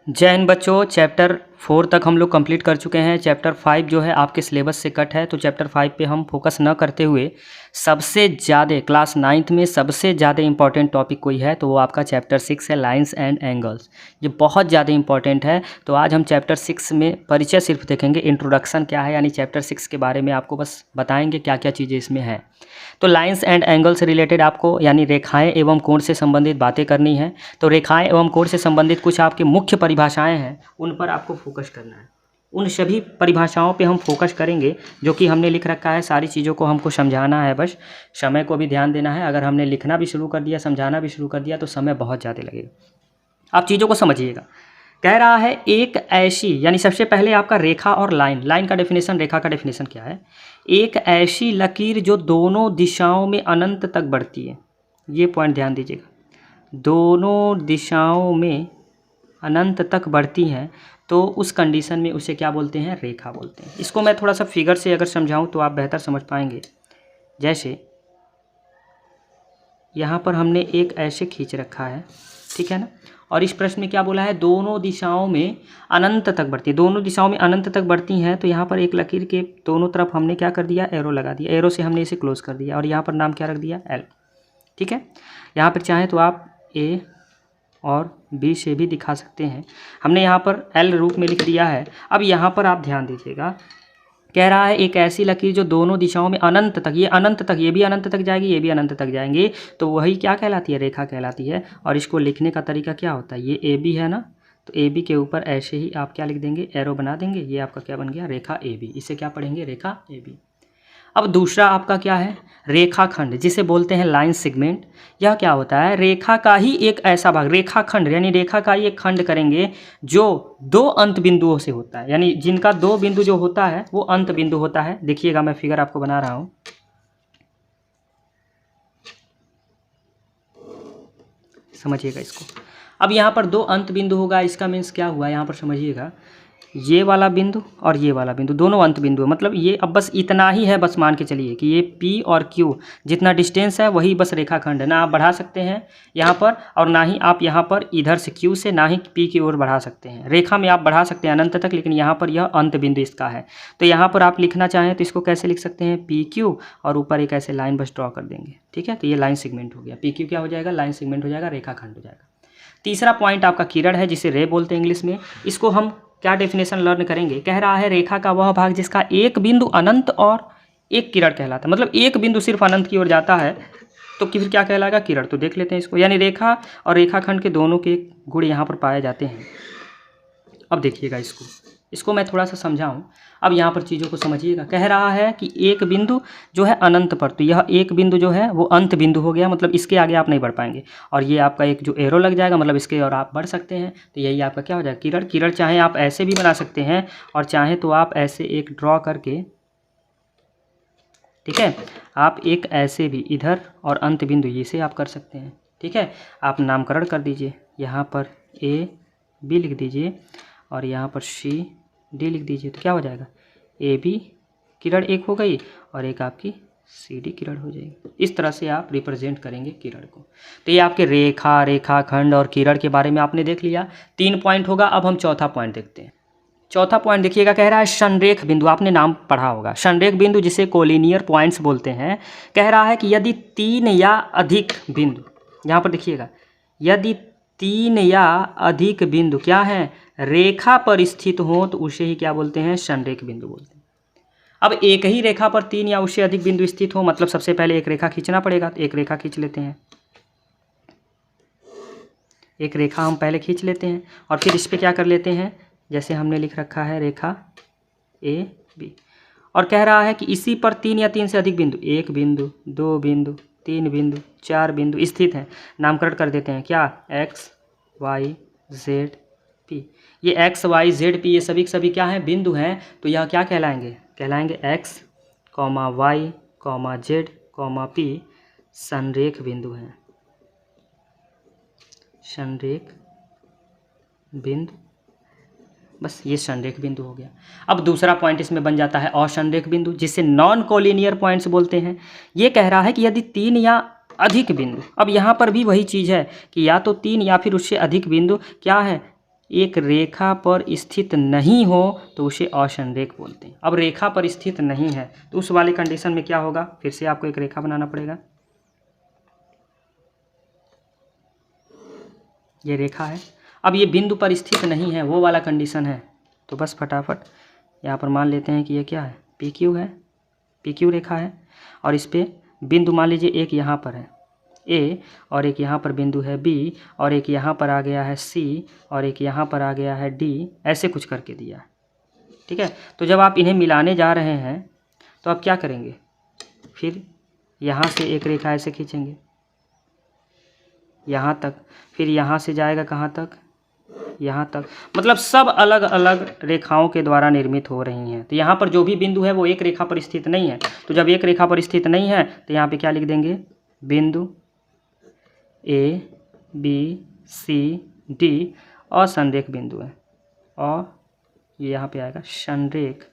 जय हिंद बच्चों। चैप्टर 4 तक हम लोग कंप्लीट कर चुके हैं। चैप्टर 5 जो है आपके सिलेबस से कट है, तो चैप्टर 5 पे हम फोकस न करते हुए सबसे ज़्यादा क्लास 9th में सबसे ज़्यादा इंपॉर्टेंट टॉपिक कोई है तो वो आपका चैप्टर 6 है, लाइंस एंड एंगल्स। ये बहुत ज़्यादा इंपॉर्टेंट है। तो आज हम चैप्टर 6 में परिचय सिर्फ देखेंगे, इंट्रोडक्शन क्या है, यानी चैप्टर 6 के बारे में आपको बस बताएंगे क्या क्या चीज़ें इसमें हैं। तो लाइंस एंड एंगल से रिलेटेड आपको यानी रेखाएं एवं कोण से संबंधित बातें करनी है। तो रेखाएं एवं कोण से संबंधित कुछ आपकी मुख्य परिभाषाएं हैं, उन पर आपको फोकस करना है। उन सभी परिभाषाओं पे हम फोकस करेंगे जो कि हमने लिख रखा है। सारी चीज़ों को हमको समझाना है, बस समय को भी ध्यान देना है। अगर हमने लिखना भी शुरू कर दिया, समझाना भी शुरू कर दिया तो समय बहुत ज़्यादा लगेगा। आप चीज़ों को समझिएगा। कह रहा है एक ऐसी, यानी सबसे पहले आपका रेखा और लाइन। लाइन का डेफिनेशन, रेखा का डेफिनेशन क्या है? एक ऐसी लकीर जो दोनों दिशाओं में अनंत तक बढ़ती है। ये पॉइंट ध्यान दीजिएगा, दोनों दिशाओं में अनंत तक बढ़ती हैं, तो उस कंडीशन में उसे क्या बोलते हैं? रेखा बोलते हैं। इसको मैं थोड़ा सा फिगर से अगर समझाऊं तो आप बेहतर समझ पाएंगे। जैसे यहाँ पर हमने एक ऐसे खींच रखा है, ठीक है ना, और इस प्रश्न में क्या बोला है? दोनों दिशाओं में अनंत तक बढ़ती है। दोनों दिशाओं में अनंत तक बढ़ती हैं, तो यहाँ पर एक लकीर के दोनों तरफ हमने क्या कर दिया? एरो लगा दिया। एरो से हमने इसे क्लोज कर दिया और यहाँ पर नाम क्या रख दिया? एल। ठीक है, यहाँ पर चाहें तो आप ए और बी से भी दिखा सकते हैं। हमने यहाँ पर एल रूप में लिख दिया है। अब यहाँ पर आप ध्यान दीजिएगा, कह रहा है एक ऐसी लकीर जो दोनों दिशाओं में अनंत तक, ये अनंत तक, ये भी अनंत तक जाएगी, ये भी अनंत तक जाएंगे, तो वही क्या कहलाती है? रेखा कहलाती है। और इसको लिखने का तरीका क्या होता है? ये ए बी है ना, तो ए बी के ऊपर ऐसे ही आप क्या लिख देंगे? एरो बना देंगे। ये आपका क्या बन गया? रेखा ए बी। इसे क्या पढ़ेंगे? रेखा ए बी। अब दूसरा आपका क्या है? रेखाखंड, जिसे बोलते हैं लाइन सेगमेंट। यह क्या होता है? रेखा का ही एक ऐसा भाग, रेखाखंड यानी रेखा का ही एक खंड करेंगे जो दो अंत बिंदुओं से होता है, यानी जिनका दो बिंदु जो होता है वो अंत बिंदु होता है। देखिएगा, मैं फिगर आपको बना रहा हूँ, समझिएगा इसको। अब यहाँ पर दो अंत बिंदु होगा, इसका मीन्स क्या हुआ? यहाँ पर समझिएगा, ये वाला बिंदु और ये वाला बिंदु दोनों अंत बिंदु है। मतलब ये अब बस इतना ही है, बस मान के चलिए कि ये P और Q जितना डिस्टेंस है वही बस रेखाखंड है। ना आप बढ़ा सकते हैं यहाँ पर, और ना ही आप यहाँ पर इधर से Q से ना ही P की ओर बढ़ा सकते हैं। रेखा में आप बढ़ा सकते हैं अनंत तक, लेकिन यहाँ पर यह अंत बिंदु इसका है। तो यहाँ पर आप लिखना चाहें तो इसको कैसे लिख सकते हैं? PQ, और ऊपर एक ऐसे लाइन बस ड्रॉ कर देंगे। ठीक है, तो ये लाइन सेगमेंट हो गया। PQ क्या हो जाएगा? लाइन सेगमेंट हो जाएगा, रेखाखंड हो जाएगा। तीसरा पॉइंट आपका किरण है, जिसे रे बोलते हैं इंग्लिश में। इसको हम क्या डेफिनेशन लर्न करेंगे? कह रहा है रेखा का वह भाग जिसका एक बिंदु अनंत और एक किरण कहलाता है। मतलब एक बिंदु सिर्फ अनंत की ओर जाता है तो फिर क्या कहलाएगा? किरण। तो देख लेते हैं इसको, यानी रेखा और रेखाखंड के दोनों के गुण यहाँ पर पाए जाते हैं। अब देखिएगा इसको मैं थोड़ा सा समझाऊं। अब यहाँ पर चीज़ों को समझिएगा। कह रहा है कि एक बिंदु जो है अनंत पर, तो यह एक बिंदु जो है वो अंत बिंदु हो गया, मतलब इसके आगे आप नहीं बढ़ पाएंगे। और ये आपका एक जो एरो लग जाएगा, मतलब इसके और आप बढ़ सकते हैं, तो यही आपका क्या हो जाएगा? किरण। किरण चाहे आप ऐसे भी बना सकते हैं और चाहे तो आप ऐसे एक ड्रॉ करके, ठीक है, आप एक ऐसे भी इधर और अंत बिंदु इसे आप कर सकते हैं। ठीक है, आप नामकरण कर दीजिए। यहाँ पर ए बी लिख दीजिए और यहाँ पर सी डी लिख दीजिए, तो क्या हो जाएगा? ए बी किरण एक हो गई और एक आपकी सी डी किरण हो जाएगी। इस तरह से आप रिप्रेजेंट करेंगे किरण को। तो ये आपके रेखा, रेखाखंड और किरण के बारे में आपने देख लिया। 3 पॉइंट होगा। अब हम चौथा पॉइंट देखते हैं। चौथा पॉइंट देखिएगा, कह रहा है संरेख बिंदु। आपने नाम पढ़ा होगा, संरेख बिंदु जिसे कोलिनियर पॉइंट्स बोलते हैं। कह रहा है कि यदि 3 या अधिक बिंदु, यहाँ पर देखिएगा, यदि 3 या अधिक बिंदु क्या है? रेखा पर स्थित हो तो उसे ही क्या बोलते हैं? संरेख बिंदु बोलते हैं। अब एक ही रेखा पर 3 या उससे अधिक बिंदु स्थित हो, मतलब सबसे पहले एक रेखा खींचना पड़ेगा। तो एक रेखा खींच लेते हैं, एक रेखा हम पहले खींच लेते हैं और फिर इस पर क्या कर लेते हैं? जैसे हमने लिख रखा है रेखा ए बी, और कह रहा है कि इसी पर 3 या 3 से अधिक बिंदु, 1 बिंदु, 2 बिंदु, 3 बिंदु, 4 बिंदु स्थित हैं। नामकरण कर देते हैं क्या? X Y Z P. ये एक्स वाई जेड पी ये सभी के सभी क्या हैं? बिंदु हैं। तो यह क्या कहलाएंगे? कहलाएंगे X comma Y comma Z comma P संरेख बिंदु हैं। संरेख बिंदु, बस ये संरेख बिंदु हो गया। अब दूसरा पॉइंट इसमें बन जाता है असंरेख बिंदु, जिसे नॉन कोलिनियर पॉइंट्स बोलते हैं। ये कह रहा है कि यदि 3 या अधिक बिंदु, अब यहाँ पर भी वही चीज़ है कि या तो 3 या फिर उससे अधिक बिंदु क्या है? एक रेखा पर स्थित नहीं हो तो उसे असंरेख बोलते हैं। अब रेखा पर स्थित नहीं है तो उस वाले कंडीशन में क्या होगा, फिर से आपको एक रेखा बनाना पड़ेगा। ये रेखा है, अब ये बिंदु पर स्थित नहीं है, वो वाला कंडीशन है। तो बस फटाफट यहाँ पर मान लेते हैं कि ये क्या है, पी क्यू है, पी क्यू रेखा है। और इस पर बिंदु मान लीजिए एक यहाँ पर है ए, और एक यहाँ पर बिंदु है बी, और एक यहाँ पर आ गया है सी, और एक यहाँ पर आ गया है डी, ऐसे कुछ करके दिया है। ठीक है, तो जब आप इन्हें मिलाने जा रहे हैं तो आप क्या करेंगे, फिर यहाँ से एक रेखा ऐसे खींचेंगे यहाँ तक, फिर यहाँ से जाएगा कहाँ तक, यहाँ तक। मतलब सब अलग अलग रेखाओं के द्वारा निर्मित हो रही हैं। तो यहाँ पर जो भी बिंदु है वो एक रेखा पर स्थित नहीं है। तो जब एक रेखा पर स्थित नहीं है तो यहाँ पे क्या लिख देंगे, बिंदु ए बी सी डी असंरेख बिंदु है, और ये यहाँ पे आएगा संरेख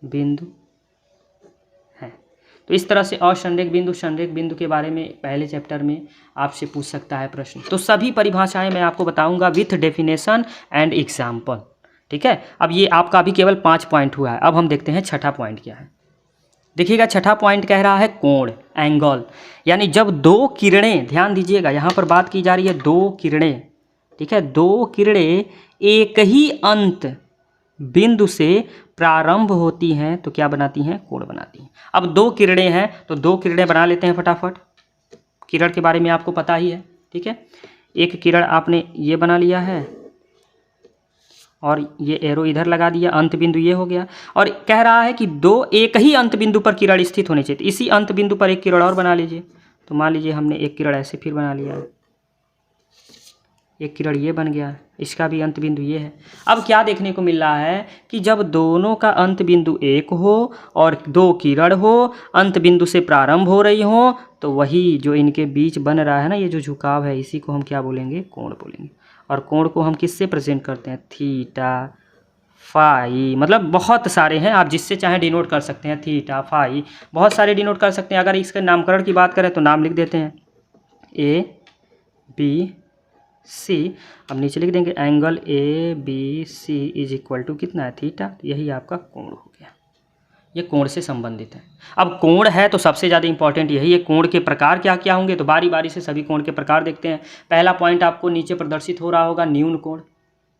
बिंदु है। तो इस तरह से असंरेख बिंदु, संरेख बिंदु के बारे में पहले चैप्टर में आपसे पूछ सकता है प्रश्न। तो सभी परिभाषाएं मैं आपको बताऊंगा विथ डेफिनेशन एंड एग्जाम्पल। ठीक है, अब ये आपका अभी केवल 5 पॉइंट हुआ है। अब हम देखते हैं छठा पॉइंट क्या है। देखिएगा, छठा पॉइंट कह रहा है कोण, एंगल। यानी जब दो किरणें, ध्यान दीजिएगा यहाँ पर बात की जा रही है दो किरणें, ठीक है, दो किरणें एक ही अंत बिंदु से प्रारंभ होती हैं तो क्या बनाती हैं, कोण बनाती हैं। अब दो किरणें हैं तो दो किरणें बना लेते हैं फटाफट। किरण के बारे में आपको पता ही है। ठीक है, एक किरण आपने ये बना लिया है और ये एरो इधर लगा दिया, अंत बिंदु ये हो गया। और कह रहा है कि दो एक ही अंत बिंदु पर किरण स्थित होनी चाहिए। इसी अंत बिंदु पर एक किरण और बना लीजिए। तो मान लीजिए हमने एक किरण ऐसे फिर बना लिया है, एक किरण ये बन गया, इसका भी अंत बिंदु ये है। अब क्या देखने को मिल रहा है कि जब दोनों का अंत बिंदु एक हो और दो किरण हो, अंत बिंदु से प्रारंभ हो रही हो, तो वही जो इनके बीच बन रहा है ना, ये जो झुकाव है, इसी को हम क्या बोलेंगे, कोण बोलेंगे। और कोण को हम किससे प्रेजेंट करते हैं, थीटा फाई। मतलब बहुत सारे हैं, आप जिससे चाहें डिनोट कर सकते हैं, थीटा फाई, बहुत सारे डिनोट कर सकते हैं। अगर इसके नामकरण की बात करें तो नाम लिख देते हैं ए बी सी। अब नीचे लिख देंगे angle A B C is equal to कितना है, थीटा। यही आपका कोण हो गया, ये कोण से संबंधित है। अब कोण है तो सबसे ज़्यादा इंपॉर्टेंट यही है, कोण के प्रकार क्या क्या होंगे। तो बारी बारी से सभी कोण के प्रकार देखते हैं। पहला पॉइंट आपको नीचे प्रदर्शित हो रहा होगा, न्यून कोण,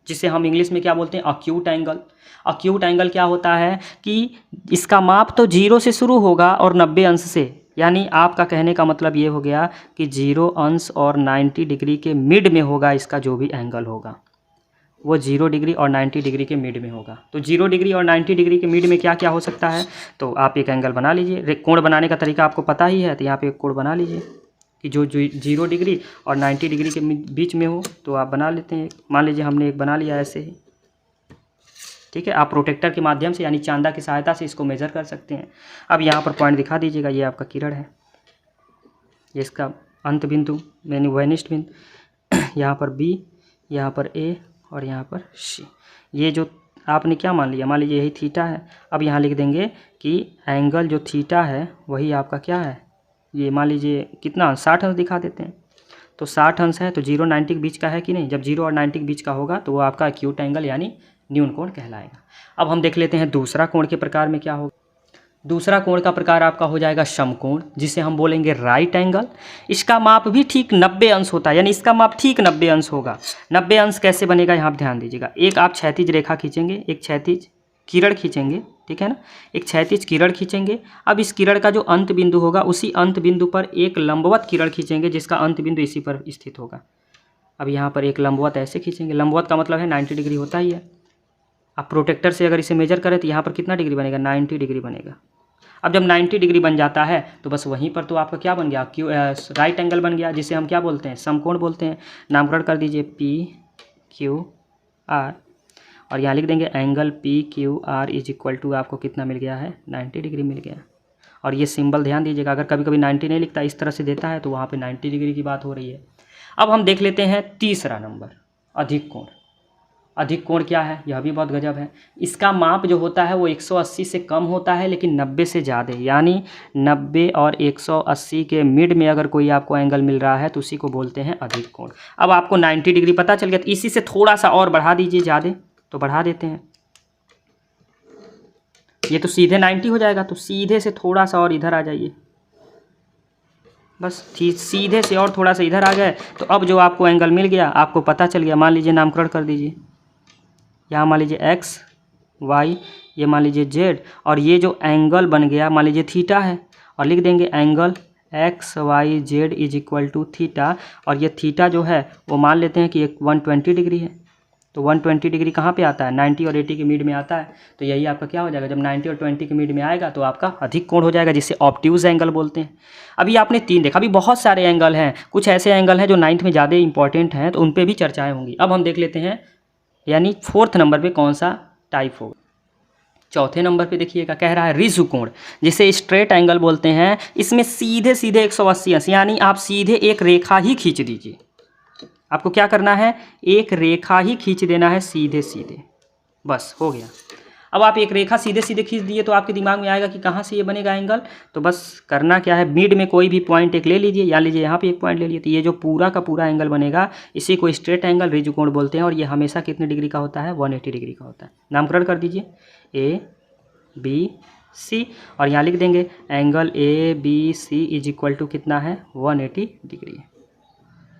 जिसे हम इंग्लिश में क्या बोलते हैं, अक्यूट एंगल। अक्यूट एंगल क्या होता है कि इसका माप तो 0 से शुरू होगा और 90 अंश से, यानी आपका कहने का मतलब ये हो गया कि 0 अंश और 90 डिग्री के मिड में होगा। इसका जो भी एंगल होगा वो 0 डिग्री और 90 डिग्री के मिड में होगा। तो 0 डिग्री और 90 डिग्री के मिड में क्या क्या हो सकता है, तो आप एक एंगल बना लीजिए। कोण बनाने का तरीका आपको पता ही है, तो यहाँ पे एक कोण बना लीजिए कि जो 0 डिग्री और 90 डिग्री के बीच में हो, तो आप बना लेते हैं। मान लीजिए हमने एक बना लिया ऐसे ही। ठीक है, आप प्रोटेक्टर के माध्यम से यानी चांदा की सहायता से इसको मेजर कर सकते हैं। अब यहाँ पर पॉइंट दिखा दीजिएगा, ये आपका किरण है, ये इसका अंत बिंदु यानी वेनिस्ट बिंदु, यहाँ पर बी, यहाँ पर ए और यहाँ पर सी। ये जो आपने क्या मान लिया, मान लीजिए यही थीटा है। अब यहाँ लिख देंगे कि एंगल जो थीटा है वही आपका क्या है, ये मान लीजिए कितना 60 अंश दिखा देते हैं। तो 60 अंश है तो 0 90 के बीच का है कि नहीं। जब 0 और 90 के बीच का होगा तो वो आपका एक्यूट एंगल यानी न्यून कोण कहलाएगा। अब हम देख लेते हैं दूसरा कोण के प्रकार में क्या होगा। दूसरा कोण का प्रकार आपका हो जाएगा समकोण, जिसे हम बोलेंगे राइट एंगल। इसका माप भी ठीक 90 अंश होता है, यानी इसका माप ठीक 90 अंश होगा। 90 अंश कैसे बनेगा, यहाँ पर ध्यान दीजिएगा। एक आप क्षैतिज रेखा खींचेंगे, एक क्षैतिज किरण खींचेंगे, ठीक है ना, एक क्षैतिज किरण खींचेंगे। अब इस किरण का जो अंत बिंदु होगा उसी अंत बिंदु पर एक लंबवत किरण खींचेंगे जिसका अंत बिंदु इसी पर स्थित होगा। अब यहाँ पर एक लंबवत ऐसे खींचेंगे, लंबवत का मतलब है 90 डिग्री होता ही है। आप प्रोटेक्टर से अगर इसे मेजर करें तो यहाँ पर कितना डिग्री बनेगा, 90 डिग्री बनेगा। अब जब 90 डिग्री बन जाता है तो बस वहीं पर तो आपका क्या बन गया, राइट एंगल बन गया, जिसे हम क्या बोलते हैं, समकोण बोलते हैं। नामकरण कर दीजिए पी क्यू आर, और यहाँ लिख देंगे angle P Q R is equal to आपको कितना मिल गया है, 90 डिग्री मिल गया। और ये सिंबल ध्यान दीजिएगा, अगर कभी कभी 90 नहीं लिखता, इस तरह से देता है तो वहाँ पे 90 डिग्री की बात हो रही है। अब हम देख लेते हैं तीसरा नंबर, अधिक कोण। अधिक कोण क्या है, यह भी बहुत गजब है। इसका माप जो होता है वो 180 से कम होता है लेकिन 90 से ज़्यादा, यानी 90 और 180 के मिड में अगर कोई आपको एंगल मिल रहा है तो उसी को बोलते हैं अधिक कोण। अब आपको 90 डिग्री पता चल गया, तो इसी से थोड़ा सा और बढ़ा दीजिए, ज़्यादा तो बढ़ा देते हैं। ये तो सीधे 90 हो जाएगा, तो सीधे से थोड़ा सा और इधर आ जाइए, बस सीधे से और थोड़ा सा इधर आ गए। तो अब जो आपको एंगल मिल गया, आपको पता चल गया। मान लीजिए नामकरण कर दीजिए, यहाँ मान लीजिए एक्स वाई, ये मान लीजिए जेड, और ये जो एंगल बन गया मान लीजिए थीटा है, और लिख देंगे angle X Y Z is equal to theta. और ये थीटा जो है वो मान लेते हैं कि एक 120 डिग्री है। तो 120 डिग्री कहाँ पे आता है, 90 और 80 के मिड में आता है। तो यही आपका क्या हो जाएगा, जब 90 और 20 के मिड में आएगा तो आपका अधिक कोण हो जाएगा, जिसे ऑब्ट्यूज एंगल बोलते हैं। अभी आपने 3 देखा, अभी बहुत सारे एंगल हैं, कुछ ऐसे एंगल हैं जो 9th में ज़्यादा इंपॉर्टेंट हैं, तो उन पर भी चर्चाएँ होंगी। अब हम देख लेते हैं यानी 4th नंबर पे कौन सा टाइप होगा। 4थे नंबर पे देखिएगा, कह रहा है रिजु कोण, जिसे स्ट्रेट एंगल बोलते हैं। इसमें सीधे सीधे 180 अंश, यानी आप सीधे एक रेखा ही खींच दीजिए। आपको क्या करना है, एक रेखा ही खींच देना है सीधे सीधे, बस हो गया। अब आप एक रेखा सीधे सीधे खींच दिए तो आपके दिमाग में आएगा कि कहाँ से ये बनेगा एंगल। तो बस करना क्या है, मिड में कोई भी पॉइंट एक ले लीजिए, या लीजिए यहाँ पे एक पॉइंट ले लीजिए, तो ये जो पूरा का पूरा एंगल बनेगा इसी को स्ट्रेट एंगल रिजु कोण बोलते हैं। और ये हमेशा कितने डिग्री का होता है, 180 डिग्री का होता है। नामकरण कर दीजिए ए बी सी, और यहाँ लिख देंगे angle A B C is equal to कितना है, 180 डिग्री।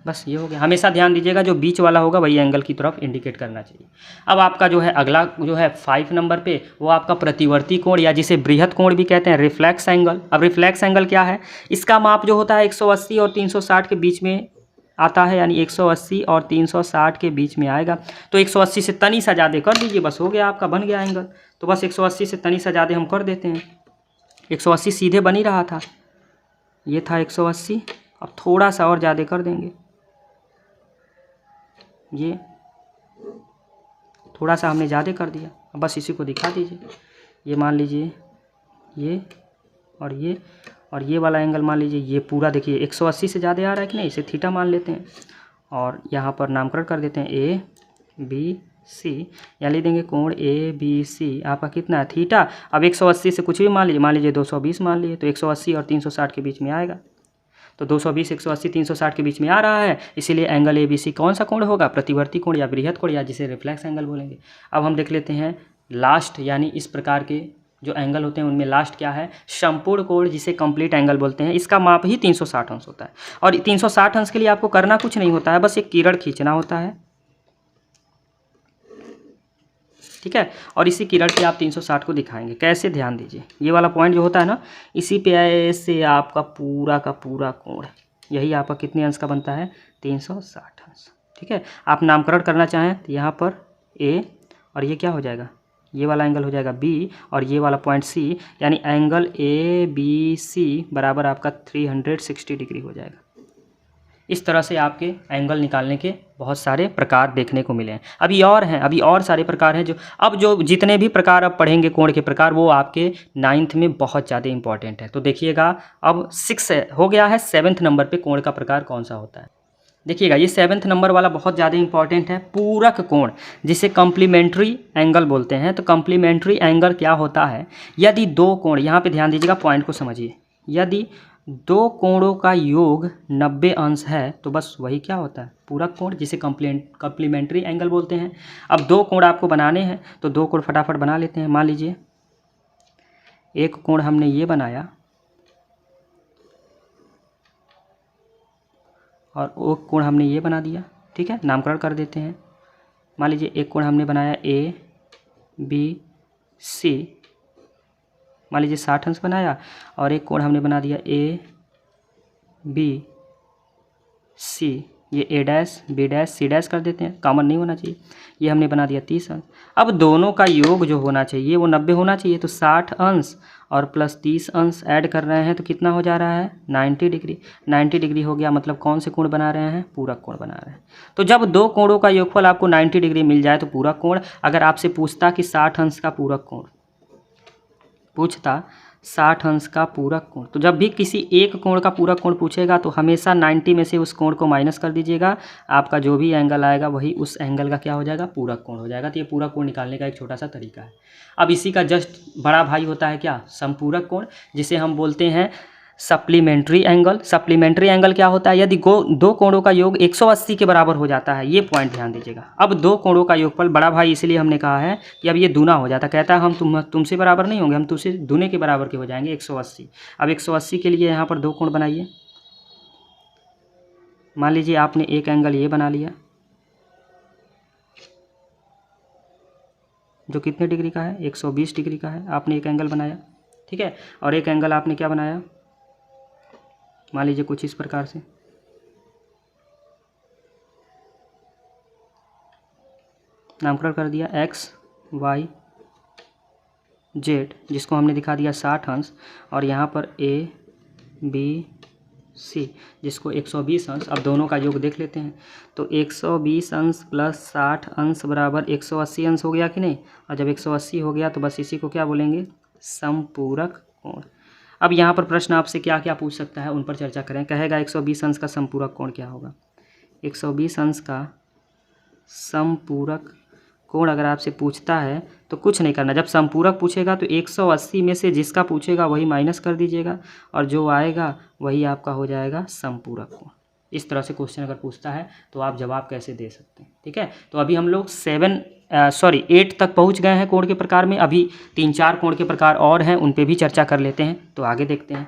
बस ये हो गया। हमेशा ध्यान दीजिएगा जो बीच वाला होगा वही एंगल की तरफ इंडिकेट करना चाहिए। अब आपका जो है अगला जो है 5 नंबर पे, वो आपका प्रतिवर्ती कोण, या जिसे बृहत कोण भी कहते हैं, रिफ्लेक्स एंगल। अब रिफ्लेक्स एंगल क्या है, इसका माप जो होता है 180 और 360 के बीच में आता है, यानी 180 और 360 के बीच में आएगा। तो 180 से तनी सा ज़्यादा कर दीजिए, बस हो गया, आपका बन गया एंगल। तो बस 180 से तनी सा ज़्यादा हम कर देते हैं। 180 सीधे बन ही रहा था, ये था 180, अब थोड़ा सा और ज़्यादा कर देंगे, ये थोड़ा सा हमने ज़्यादा कर दिया। अब बस इसी को दिखा दीजिए, ये मान लीजिए ये और ये वाला एंगल मान लीजिए, ये पूरा देखिए 180 से ज़्यादा आ रहा है कि नहीं, इसे थीटा मान लेते हैं। और यहाँ पर नामकरण कर देते हैं ए बी सी, यहाँ ले देंगे कोण ए बी सी, आपका कितना है, थीटा। अब 180 से कुछ भी मान लीजिए 220 मान लीजिए, तो 180 और 360 के बीच में आएगा। तो 220, 180, 360 के बीच में आ रहा है, इसीलिए एंगल ए बी सी कौन सा कोण होगा, प्रतिवर्ती कोण या बृहत कोण, या जिसे रिफ्लेक्स एंगल बोलेंगे। अब हम देख लेते हैं लास्ट, यानी इस प्रकार के जो एंगल होते हैं उनमें लास्ट क्या है, संपूर्ण कोण, जिसे कंप्लीट एंगल बोलते हैं। इसका माप ही 360 अंश होता है, और 360 अंश के लिए आपको करना कुछ नहीं होता है, बस एक किरण खींचना होता है, ठीक है। और इसी किरण पे आप 360 को दिखाएंगे कैसे, ध्यान दीजिए। ये वाला पॉइंट जो होता है ना, इसी पे ऐसे आपका पूरा का पूरा कोण, यही आपका कितने अंश का बनता है, 360 अंश, ठीक है। आप नामकरण करना चाहें तो यहाँ पर ए, और ये क्या हो जाएगा, ये वाला एंगल हो जाएगा बी, और ये वाला पॉइंट सी, यानी एंगल ए बी सी बराबर आपका 360 डिग्री हो जाएगा। इस तरह से आपके एंगल निकालने के बहुत सारे प्रकार देखने को मिले हैं। अभी और सारे प्रकार हैं जो जितने भी प्रकार अब पढ़ेंगे कोण के प्रकार, वो आपके 9th में बहुत ज़्यादा इंपॉर्टेंट है। तो देखिएगा अब 6 हो गया है, 7th नंबर पे कोण का प्रकार कौन सा होता है। देखिएगा ये 7th नंबर वाला बहुत ज़्यादा इंपॉर्टेंट है, पूरक कोण, जिसे कम्प्लीमेंट्री एंगल बोलते हैं। तो कम्प्लीमेंट्री एंगल क्या होता है, यदि दो कोण, यहाँ पे ध्यान दीजिएगा, पॉइंट को समझिए, यदि दो कोणों का योग 90 अंश है तो बस वही क्या होता है, पूरक कोण, जिसे कम्प्लीमेंट्री एंगल बोलते हैं। अब दो कोण आपको बनाने हैं तो दो कोण फटाफट बना लेते हैं। मान लीजिए एक कोण हमने ये बनाया, और वो कोण हमने ये बना दिया, ठीक है। नामकरण कर देते हैं। मान लीजिए एक कोण हमने बनाया ए बी सी, मान लीजिए 60 अंश बनाया, और एक कोण हमने बना दिया ए बी सी, ये A dash B dash C dash कर देते हैं, कॉमन नहीं होना चाहिए। ये हमने बना दिया 30 अंश। अब दोनों का योग जो होना चाहिए वो 90 होना चाहिए, तो 60 अंश और प्लस 30 अंश ऐड कर रहे हैं तो कितना हो जा रहा है, 90 डिग्री। 90 डिग्री हो गया, मतलब कौन से कोण बना रहे हैं, पूरक कोण बना रहे हैं। तो जब दो कोणों का योगफल आपको 90 डिग्री मिल जाए तो पूरक कोण। अगर आपसे पूछता कि 60 अंश का पूरक कोण, पूछता 60 अंश का पूरक कोण। तो जब भी किसी एक कोण का पूरक कोण पूछेगा तो हमेशा 90 में से उस कोण को माइनस कर दीजिएगा, आपका जो भी एंगल आएगा वही उस एंगल का क्या हो जाएगा, पूरक कोण हो जाएगा। तो ये पूरक कोण निकालने का एक छोटा सा तरीका है। अब इसी का जस्ट बड़ा भाई होता है क्या, समपूरक कोण, जिसे हम बोलते हैं सप्लीमेंट्री एंगल। सप्लीमेंट्री एंगल क्या होता है, यदि दो कोणों का योग 180 के बराबर हो जाता है, ये पॉइंट ध्यान दीजिएगा। अब दो कोणों का योगफल बड़ा भाई इसलिए हमने कहा है कि अब ये दूना हो जाता, कहता है हम तुमसे बराबर नहीं होंगे, हम तुमसे दूने के बराबर के हो जाएंगे 180। अब 180 के लिए यहाँ पर दो कोण बनाइए। मान लीजिए आपने एक एंगल ये बना लिया जो कितने डिग्री का है, 120 डिग्री का है, आपने एक एंगल बनाया, ठीक है। और एक एंगल आपने क्या बनाया, मान लीजिए कुछ इस प्रकार से, नामकरण कर दिया एक्स वाई जेड, जिसको हमने दिखा दिया 60 अंश, और यहाँ पर ए बी सी जिसको 120 अंश। अब दोनों का योग देख लेते हैं, तो 120 अंश प्लस 60 अंश बराबर 180 अंश हो गया कि नहीं। और जब 180 हो गया तो बस इसी को क्या बोलेंगे, समपूरक कोण। अब यहाँ पर प्रश्न आपसे क्या क्या पूछ सकता है उन पर चर्चा करें। कहेगा 120 अंश का समपूरक कोण क्या होगा। 120 अंश का समपूरक कोण अगर आपसे पूछता है तो कुछ नहीं करना, जब समपूरक पूछेगा तो 180 में से जिसका पूछेगा वही माइनस कर दीजिएगा, और जो आएगा वही आपका हो जाएगा समपूरक कोण। इस तरह से क्वेश्चन अगर पूछता है तो आप जवाब कैसे दे सकते हैं, ठीक है। तो अभी हम लोग 8 तक पहुंच गए हैं कोण के प्रकार में। अभी 3-4 कोण के प्रकार और हैं, उन पे भी चर्चा कर लेते हैं, तो आगे देखते हैं।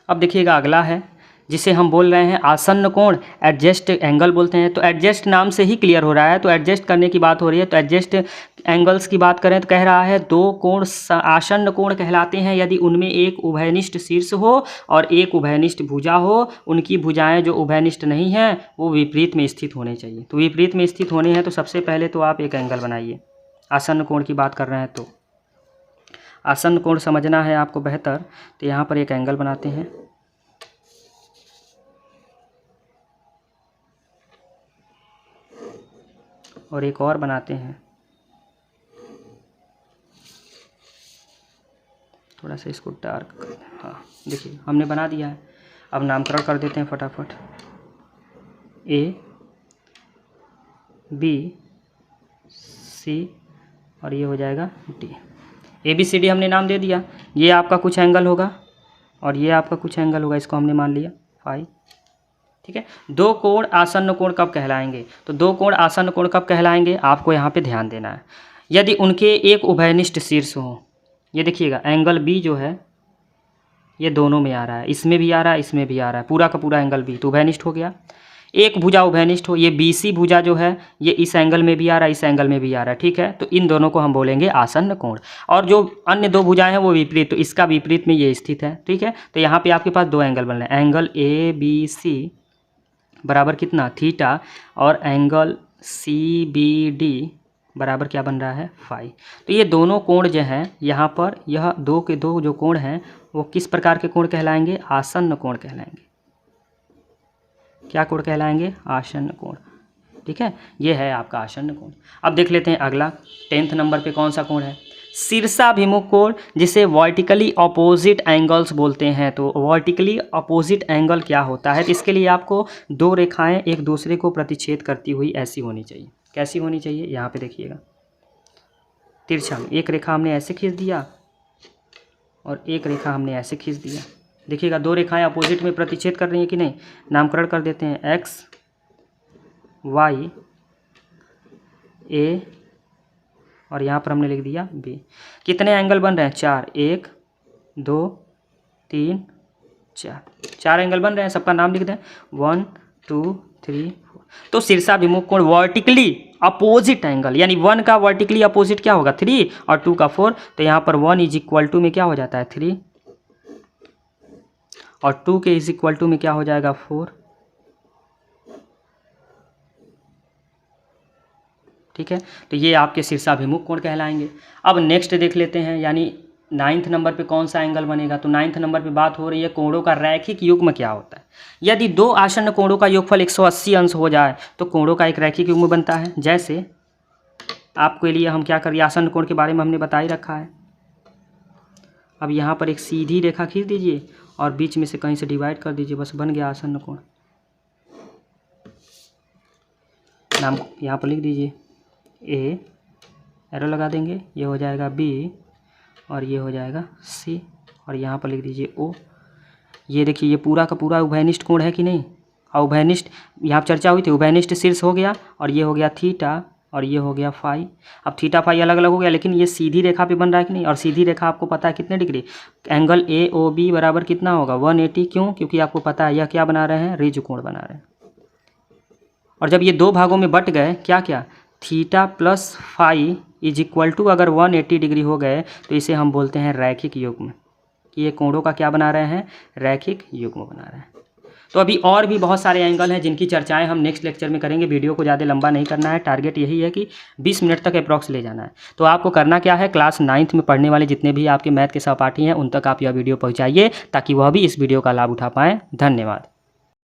अब देखिएगा अगला है जिसे हम बोल रहे हैं आसन्न कोण, एडजस्ट एंगल बोलते हैं। तो एडजस्ट नाम से ही क्लियर हो रहा है, तो एडजस्ट करने की बात हो रही है। तो एडजस्ट एंगल्स की बात करें तो कह रहा है दो कोण आसन्न कोण कहलाते हैं यदि उनमें एक उभयनिष्ठ शीर्ष हो और एक उभयनिष्ठ भुजा हो। उनकी भुजाएं जो उभयनिष्ठ नहीं हैं वो विपरीत में स्थित होने चाहिए। तो विपरीत में स्थित होने हैं तो सबसे पहले तो आप एक एंगल बनाइए। आसन्न कोण की बात कर रहे हैं तो आसन्न कोण समझना है आपको बेहतर, तो यहाँ पर एक एंगल बनाते हैं। और एक और बनाते हैं, थोड़ा सा इसको डार्क कर दें। हाँ देखिए हमने बना दिया है। अब नामकरण कर देते हैं फटाफट, ए बी सी और ये हो जाएगा D. A B C D हमने नाम दे दिया। ये आपका कुछ एंगल होगा और ये आपका कुछ एंगल होगा, इसको हमने मान लिया फाई, ठीक है। दो कोण आसन्न कोण कब कहलाएंगे, तो दो कोण आसन्न कोण कब कहलाएंगे आपको यहाँ पे ध्यान देना है। यदि उनके एक उभयनिष्ठ शीर्ष हो, ये देखिएगा एंगल बी जो है ये दोनों में आ रहा है, इसमें भी आ रहा है, इसमें भी आ रहा है, पूरा का पूरा एंगल बी तो उभयनिष्ठ हो गया। एक भुजा उभयनिष्ठ हो, ये बी सी भुजा जो है ये इस एंगल में भी आ रहा है, इस एंगल में भी आ रहा है, ठीक है। तो इन दोनों को हम बोलेंगे आसन्न कोण। और जो अन्य दो भुजाएं हैं वो विपरीत, तो इसका विपरीत में ये स्थित है, ठीक है। तो यहाँ पे आपके पास दो एंगल बन रहे हैं, एंगल ए बी सी बराबर कितना थीटा, और एंगल सी बी डी बराबर क्या बन रहा है फाई। तो ये दोनों कोण जो हैं यहाँ पर, यह दो के दो जो कोण हैं वो किस प्रकार के कोण कहलाएंगे, आसन्न कोण कहलाएंगे। क्या कोण कहलाएंगे, आसन्न कोण, ठीक है। ये है आपका आसन्न कोण। अब देख लेते हैं अगला 10th नंबर पे कौन सा कोण है, शीर्षाभिमुख कोण, जिसे वर्टिकली अपोजिट एंगल्स बोलते हैं। तो वर्टिकली अपोजिट एंगल क्या होता है, तो इसके लिए आपको दो रेखाएं एक दूसरे को प्रतिच्छेद करती हुई ऐसी होनी चाहिए। कैसी होनी चाहिए, यहाँ पे देखिएगा तिरछा में एक रेखा हमने ऐसे खींच दिया और एक रेखा हमने ऐसे खींच दिया। देखिएगा दो रेखाएं अपोजिट में प्रतिच्छेद कर रही हैं कि नहीं। नामकरण कर देते हैं एक्स वाई ए और यहाँ पर हमने लिख दिया बी। कितने एंगल बन रहे हैं, 4, 1 2 3 4, 4 एंगल बन रहे हैं। सबका नाम लिख दें 1 2 3 4। तो शीर्षाभिमुख कोण वर्टिकली अपोजिट एंगल, यानी 1 का वर्टिकली अपोजिट क्या होगा 3 और 2 का 4। तो यहाँ पर 1 इज इक्वल टू में क्या हो जाता है 3 और 2 के इज इक्वल टू में क्या हो जाएगा 4, ठीक है। तो ये आपके शीर्षाभिमुख कोण कहलाएंगे। अब नेक्स्ट देख लेते हैं, यानी 9th नंबर पे कौन सा एंगल बनेगा। तो 9th नंबर पे बात हो रही है कोणों का रैखिक युग्म क्या होता है। यदि दो आसन्न कोणों का योगफल 180 अंश हो जाए तो कोणों का एक रैखिक युग्म बनता है। जैसे आपके लिए हम क्या करिए, आसन्न कोण के बारे में हमने बता ही रखा है। अब यहाँ पर एक सीधी रेखा खींच दीजिए और बीच में से कहीं से डिवाइड कर दीजिए, बस बन गया आसन्न कोण। नाम यहाँ पर लिख दीजिए ए, एरो लगा देंगे, ये हो जाएगा बी और ये हो जाएगा सी, और यहाँ पर लिख दीजिए ओ। ये देखिए ये पूरा का पूरा उभयनिष्ठ कोण है कि नहीं। और उभयनिष्ठ यहाँ पर चर्चा हुई थी, उभयनिष्ठ शीर्ष हो गया और ये हो गया थीटा और ये हो गया फाई। अब थीटा फाई अलग अलग हो गया, लेकिन ये सीधी रेखा पे बन रहा है कि नहीं। और सीधी रेखा आपको पता है कितने degree, angle A O B बराबर कितना होगा 180। क्यों? क्योंकि आपको पता है यह क्या बना रहे हैं, ऋजु कोण बना रहे हैं। और जब ये दो भागों में बट गए, क्या क्या, theta plus phi is equal to अगर 180 डिग्री हो गए तो इसे हम बोलते हैं रैखिक युग्म। कि ये कोणों का क्या बना रहे हैं, रैखिक युग्म बना रहे हैं। तो अभी और भी बहुत सारे एंगल हैं जिनकी चर्चाएं हम नेक्स्ट लेक्चर में करेंगे। वीडियो को ज़्यादा लंबा नहीं करना है, टारगेट यही है कि 20 मिनट तक अप्रॉक्स ले जाना है। तो आपको करना क्या है, क्लास 9th में पढ़ने वाले जितने भी आपके मैथ के सहपाठी हैं उन तक आप यह वीडियो पहुंचाइए ताकि वह भी इस वीडियो का लाभ उठा पाएँ। धन्यवाद।